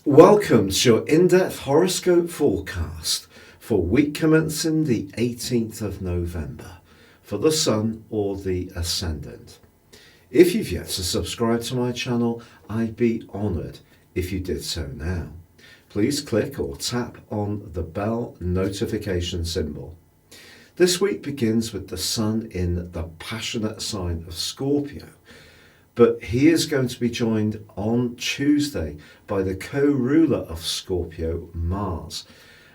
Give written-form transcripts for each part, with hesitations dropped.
Welcome to your in-depth horoscope forecast for week commencing the 18th of November for the Sun or the Ascendant. If you've yet to subscribe to my channel, I'd be honoured if you did so now. Please click or tap on the bell notification symbol. This week begins with the Sun in the passionate sign of Scorpio, but he is going to be joined on Tuesday by the co-ruler of Scorpio, Mars.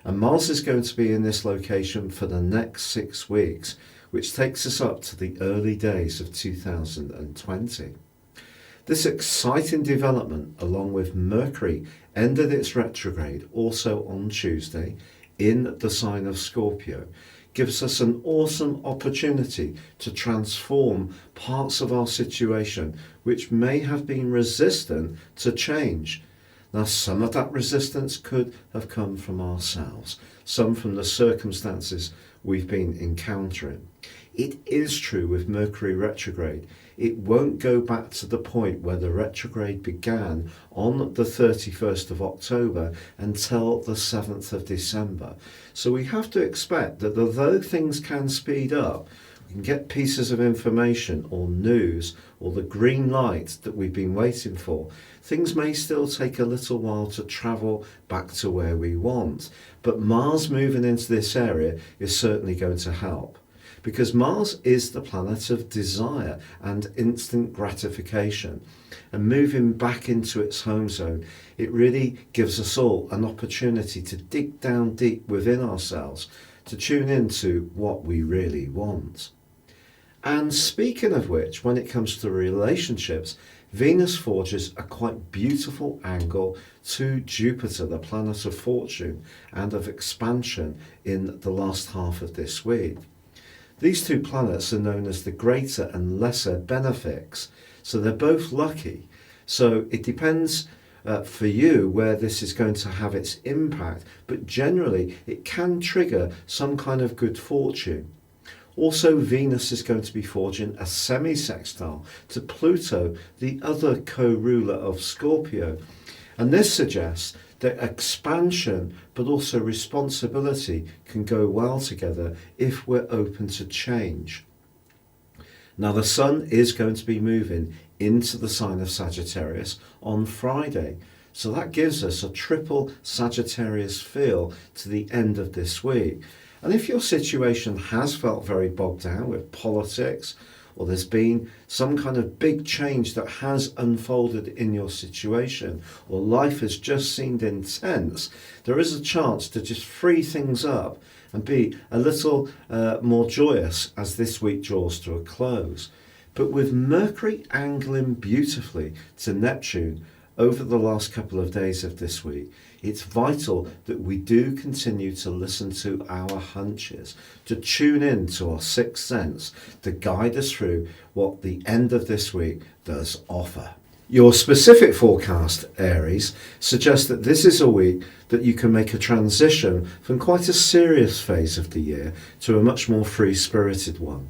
And Mars is going to be in this location for the next 6 weeks, which takes us up to the early days of 2020. This exciting development, along with Mercury, ended its retrograde also on Tuesday in the sign of Scorpio, gives us an awesome opportunity to transform parts of our situation which may have been resistant to change. Now, some of that resistance could have come from ourselves, some from the circumstances we've been encountering. It is true with Mercury retrograde. It won't go back to the point where the retrograde began on the 31st of October until the 7th of December. So we have to expect that although things can speed up, we can get pieces of information or news or the green light that we've been waiting for, things may still take a little while to travel back to where we want. But Mars moving into this area is certainly going to help, because Mars is the planet of desire and instant gratification. And moving back into its home zone, it really gives us all an opportunity to dig down deep within ourselves, to tune into what we really want. And speaking of which, when it comes to relationships, Venus forges a quite beautiful angle to Jupiter, the planet of fortune and of expansion, in the last half of this week. These two planets are known as the greater and lesser benefics, so they're both lucky. So it depends for you where this is going to have its impact, but generally it can trigger some kind of good fortune. Also, Venus is going to be forging a semi-sextile to Pluto, the other co-ruler of Scorpio. And this suggests that expansion but also responsibility can go well together if we're open to change. Now, the Sun is going to be moving into the sign of Sagittarius on Friday. So that gives us a triple Sagittarius feel to the end of this week. And if your situation has felt very bogged down with politics, or there's been some kind of big change that has unfolded in your situation, or life has just seemed intense, there is a chance to just free things up and be a little more joyous as this week draws to a close. But with Mercury angling beautifully to Neptune over the last couple of days of this week, it's vital that we do continue to listen to our hunches, to tune in to our sixth sense, to guide us through what the end of this week does offer. Your specific forecast, Aries, suggests that this is a week that you can make a transition from quite a serious phase of the year to a much more free-spirited one.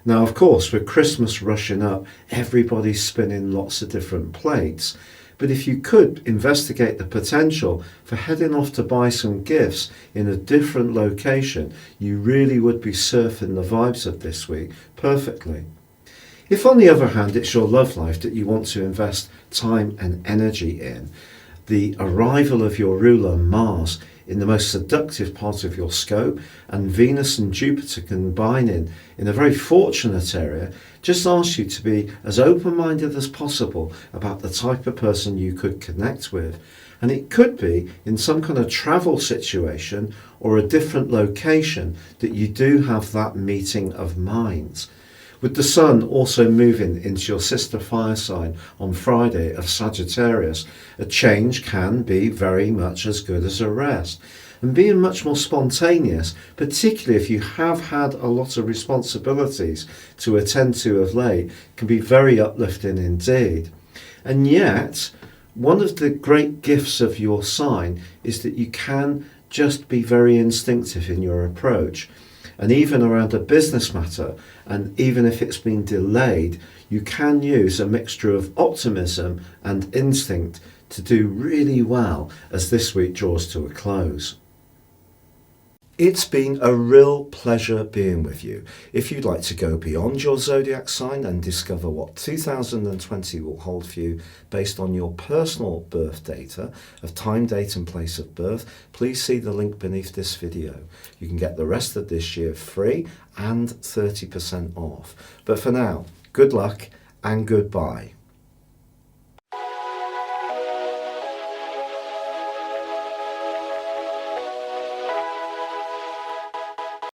Now, of course, with Christmas rushing up, everybody's spinning lots of different plates. But if you could investigate the potential for heading off to buy some gifts in a different location, you really would be surfing the vibes of this week perfectly. If, on the other hand, it's your love life that you want to invest time and energy in, the arrival of your ruler Mars in the most seductive part of your scope and Venus and Jupiter combining in a very fortunate area just asks you to be as open-minded as possible about the type of person you could connect with. And it could be in some kind of travel situation or a different location that you do have that meeting of minds. With the Sun also moving into your sister fire sign on Friday of Sagittarius, a change can be very much as good as a rest. And being much more spontaneous, particularly if you have had a lot of responsibilities to attend to of late, can be very uplifting indeed. And yet, one of the great gifts of your sign is that you can just be very instinctive in your approach. And even around a business matter, and even if it's been delayed, you can use a mixture of optimism and instinct to do really well as this week draws to a close. It's been a real pleasure being with you. If you'd like to go beyond your zodiac sign and discover what 2020 will hold for you based on your personal birth data of time, date and place of birth, please see the link beneath this video. You can get the rest of this year free and 30% off. But for now, good luck and goodbye.